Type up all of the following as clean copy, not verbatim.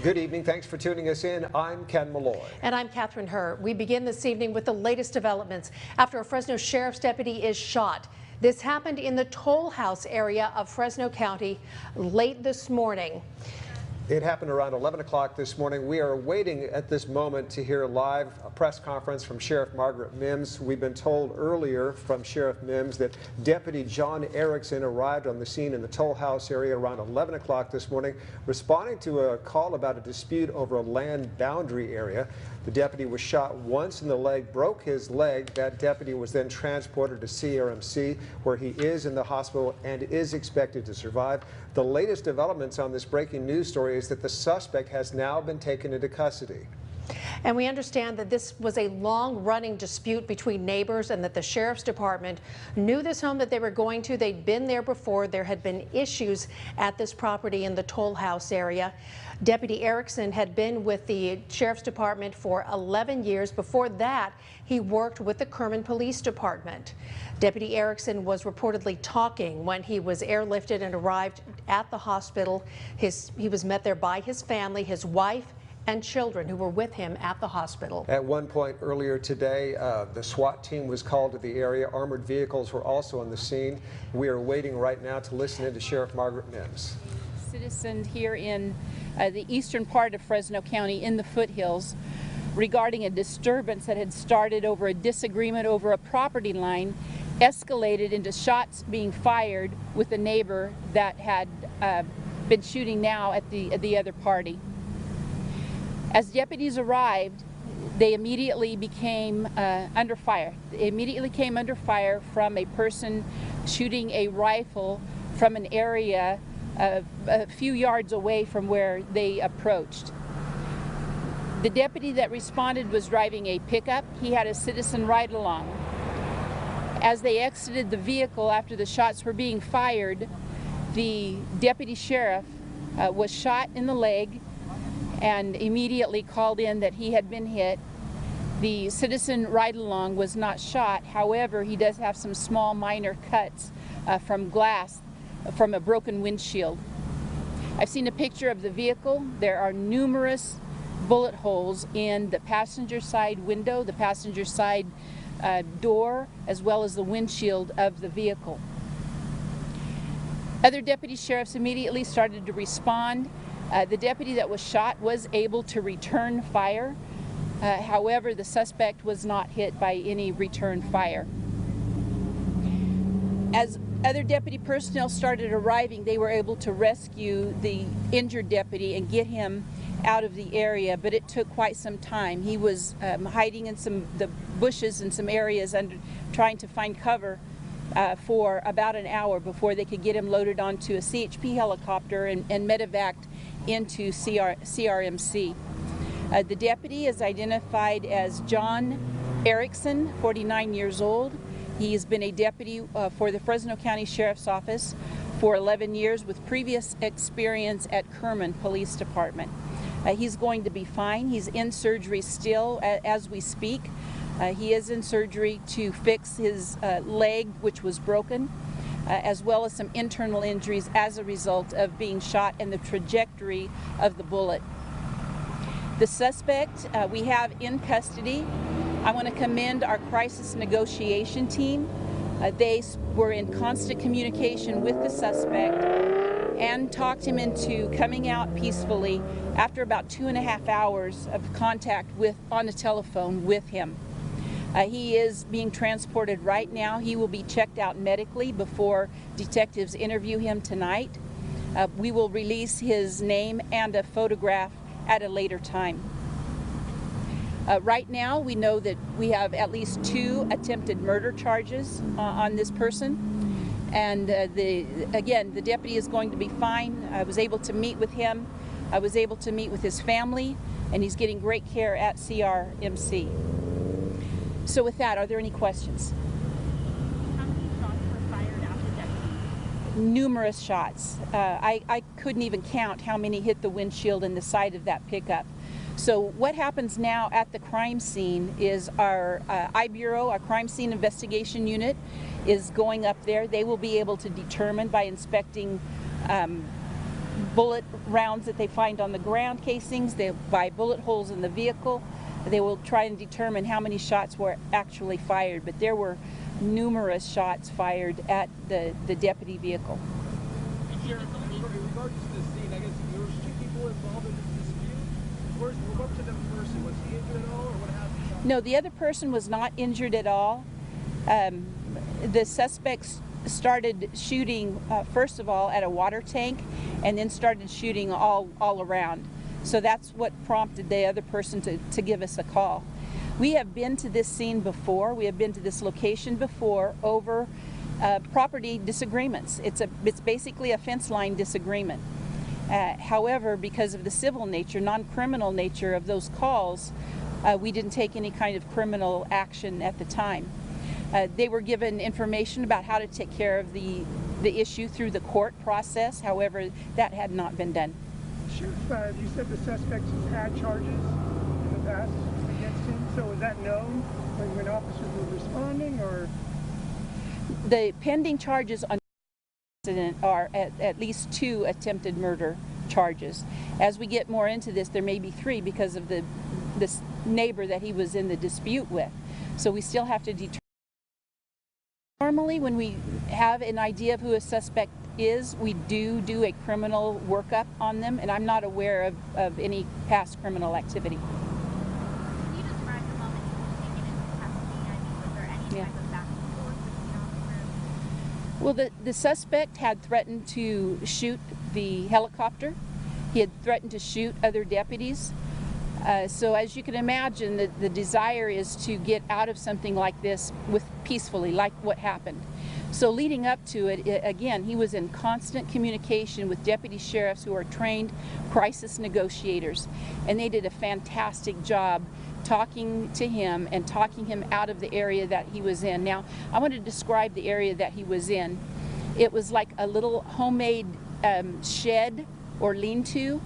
Good evening. Thanks for tuning us in. I'm Ken Malloy. And I'm Catherine Herr. We begin this evening with the latest developments after a Fresno sheriff's deputy is shot. This happened in the toll house area of Fresno County late this morning. It happened around 11 o'clock this morning. We are waiting at this moment to hear live a press conference from Sheriff Margaret Mims. We've been told earlier from Sheriff Mims that Deputy John Erickson arrived on the scene in the toll house area around 11 o'clock this morning, responding to a call about a dispute over a land boundary area. The deputy was shot once in the leg, broke his leg. That deputy was then transported to CRMC, where he is in the hospital and is expected to survive. The latest developments on this breaking news story is that the suspect has now been taken into custody. And we understand that this was a long-running dispute between neighbors and that the sheriff's department knew this home that they were going to. They'd been there before. There had been issues at this property in the toll house area. Deputy Erickson had been with the sheriff's department for 11 years. Before that, he worked with the Kerman Police Department. Deputy Erickson was reportedly talking when he was airlifted and arrived at the hospital. He was met there by his family, his wife, and children who were with him at the hospital. At one point earlier today, the SWAT team was called to the area. Armored vehicles were also on the scene. We are waiting right now to listen in to Sheriff Margaret Mims. Citizen here in the eastern part of Fresno County in the foothills regarding a disturbance that had started over a disagreement over a property line, escalated into shots being fired with a neighbor that had been shooting now at the other party. As deputies arrived, they immediately became under fire. They immediately came under fire from a person shooting a rifle from an area a few yards away from where they approached. The deputy that responded was driving a pickup. He had a citizen ride along. As they exited the vehicle after the shots were being fired, the deputy sheriff was shot in the leg and immediately called in that he had been hit. The citizen ride-along was not shot. However, he does have some small minor cuts from glass from a broken windshield. I've seen a picture of the vehicle. There are numerous bullet holes in the passenger side window, the passenger side door, as well as the windshield of the vehicle. Other deputy sheriffs immediately started to respond. The deputy that was shot was able to return fire. However, the suspect was not hit by any return fire. As other deputy personnel started arriving, they were able to rescue the injured deputy and get him out of the area, but it took quite some time. He was hiding in the bushes in some areas trying to find cover for about an hour before they could get him loaded onto a CHP helicopter and medevaced into CRMC. The deputy is identified as John Erickson, 49 years old. He has been a deputy for the Fresno County Sheriff's Office for 11 years with previous experience at Kerman Police Department. He's going to be fine. He's in surgery still as we speak. He is in surgery to fix his leg, which was broken, as well as some internal injuries as a result of being shot and the trajectory of the bullet. The suspect we have in custody. I want to commend our crisis negotiation team. They were in constant communication with the suspect and talked him into coming out peacefully after about 2.5 hours of contact on the telephone with him. He is being transported right now. He will be checked out medically before detectives interview him tonight. We will release his name and a photograph at a later time. Right now, we know that we have at least 2 attempted murder charges on this person. And again, the deputy is going to be fine. I was able to meet with him. I was able to meet with his family, and he's getting great care at CRMC. So with that, are there any questions? How many shots were fired at the deputy? Numerous shots. I couldn't even count how many hit the windshield and the side of that pickup. So what happens now at the crime scene is our I-Bureau, our crime scene investigation unit, is going up there. They will be able to determine by inspecting bullet rounds that they find on the ground casings. They buy bullet holes in the vehicle. They will try and determine how many shots were actually fired, but there were numerous shots fired at the deputy vehicle. Sheriff, in regards to the scene, I guess there was 2 people involved in this dispute. What to them person? Was he injured at all, or what happened? No, the other person was not injured at all. The suspects started shooting, first of all, at a water tank, and then started shooting all around. So that's what prompted the other person to give us a call. We have been to this scene before. We have been to this location before over property disagreements. It's basically a fence line disagreement. However, because of the civil nature, non-criminal nature of those calls, we didn't take any kind of criminal action at the time. They were given information about how to take care of the issue through the court process. However, that had not been done. Sheriff, you said the suspects had charges in the past against him, so was that known when officers were responding, or? The pending charges on the incident are at least 2 attempted murder charges. As we get more into this, there may be 3 because of this neighbor that he was in the dispute with. So we still have to determine. Normally, when we have an idea of who a suspect is, we do a criminal workup on them, and I'm not aware of any past criminal activity. Can you describe the moment he was taken into custody? I mean, was there any type of back and forth between officers? Well, the suspect had threatened to shoot the helicopter. He had threatened to shoot other deputies. So as you can imagine, the desire is to get out of something like this peacefully, like what happened. So leading up to it, again, he was in constant communication with deputy sheriffs who are trained crisis negotiators, and they did a fantastic job talking to him and talking him out of the area that he was in. Now, I want to describe the area that he was in. It was like a little homemade shed or lean-to,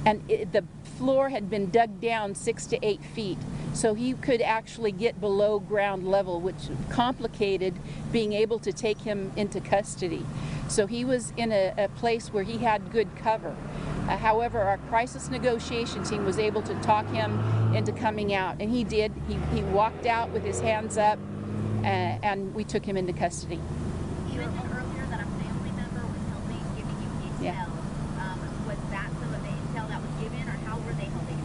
and the floor had been dug down 6 to 8 feet. So he could actually get below ground level, which complicated being able to take him into custody. So he was in a place where he had good cover. However, our crisis negotiation team was able to talk him into coming out, and he did. He walked out with his hands up, and we took him into custody. You mentioned earlier that a family member was helping giving you intel. Yeah. Was that some of the intel that was given, or how were they helping you?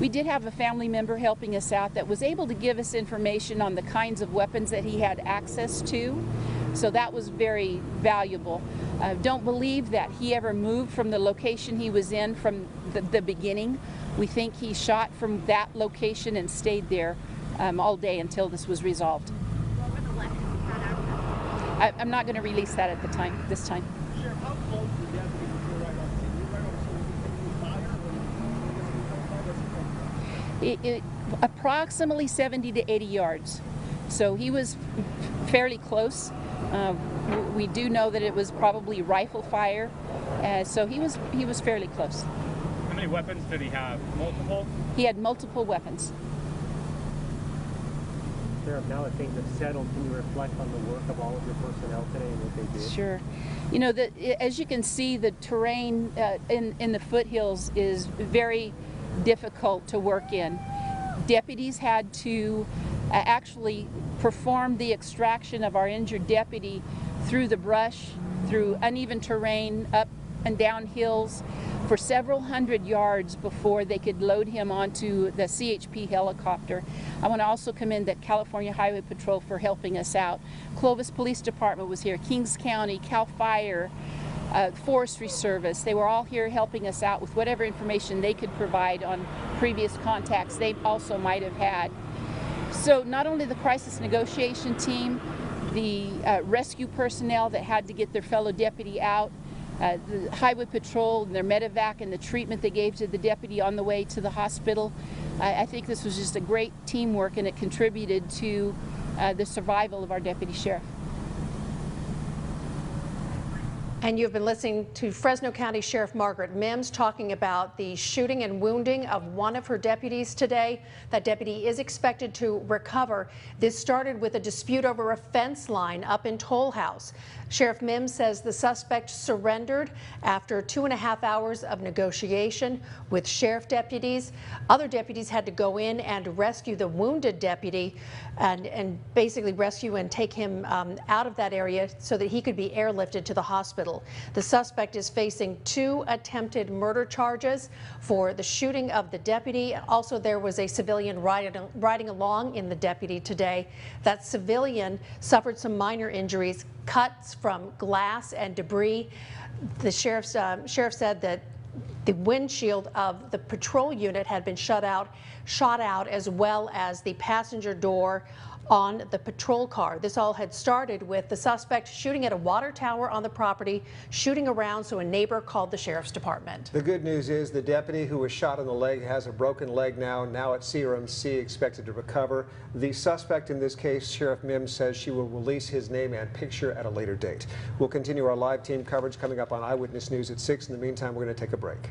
We did have a family member helping us out that was able to give us information on the kinds of weapons that he had access to. So that was very valuable. Don't believe that he ever moved from the location he was in from the beginning. We think he shot from that location and stayed there all day until this was resolved. What were the weapons you had access to? I'm not going to release that at this time. Sheriff, how close did the deputy were right on scene? You were right on scene. Did he fire? Approximately 70 to 80 yards. So he was fairly close. We do know that it was probably rifle fire, so he was fairly close. How many weapons did he have? Multiple? He had multiple weapons. Sheriff, now that things have settled, can you reflect on the work of all of your personnel today and what they did? Sure. You know, as you can see, the terrain in the foothills is very difficult to work in. Deputies had to actually perform the extraction of our injured deputy through the brush, through uneven terrain, up and down hills for several hundred yards before they could load him onto the CHP helicopter. I want to also commend the California Highway Patrol for helping us out. Clovis Police Department was here, Kings County, CAL FIRE, Forestry Service. They were all here helping us out with whatever information they could provide on previous contacts they also might have had. So not only the crisis negotiation team, the rescue personnel that had to get their fellow deputy out, the Highway Patrol and their medevac and the treatment they gave to the deputy on the way to the hospital. I think this was just a great teamwork, and it contributed to the survival of our deputy sheriff. And you've been listening to Fresno County Sheriff Margaret Mims talking about the shooting and wounding of one of her deputies today. That deputy is expected to recover. This started with a dispute over a fence line up in Toll House. Sheriff Mims says the suspect surrendered after 2.5 hours of negotiation with sheriff deputies. Other deputies had to go in and rescue the wounded deputy and basically rescue and take him out of that area so that he could be airlifted to the hospital. The suspect is facing 2 attempted murder charges for the shooting of the deputy. Also, there was a civilian riding along in the deputy today. That civilian suffered some minor injuries, cuts from glass and debris. The sheriff said that the windshield of the patrol unit had been shot out, as well as the passenger door on the patrol car. This all had started with the suspect shooting at a water tower on the property, shooting around, so a neighbor called the sheriff's department. The good news is the deputy who was shot in the leg has a broken leg now at CRMC, expected to recover. The suspect in this case, Sheriff Mims says she will release his name and picture at a later date. We'll continue our live team coverage coming up on Eyewitness News at 6. In the meantime, we're going to take a break.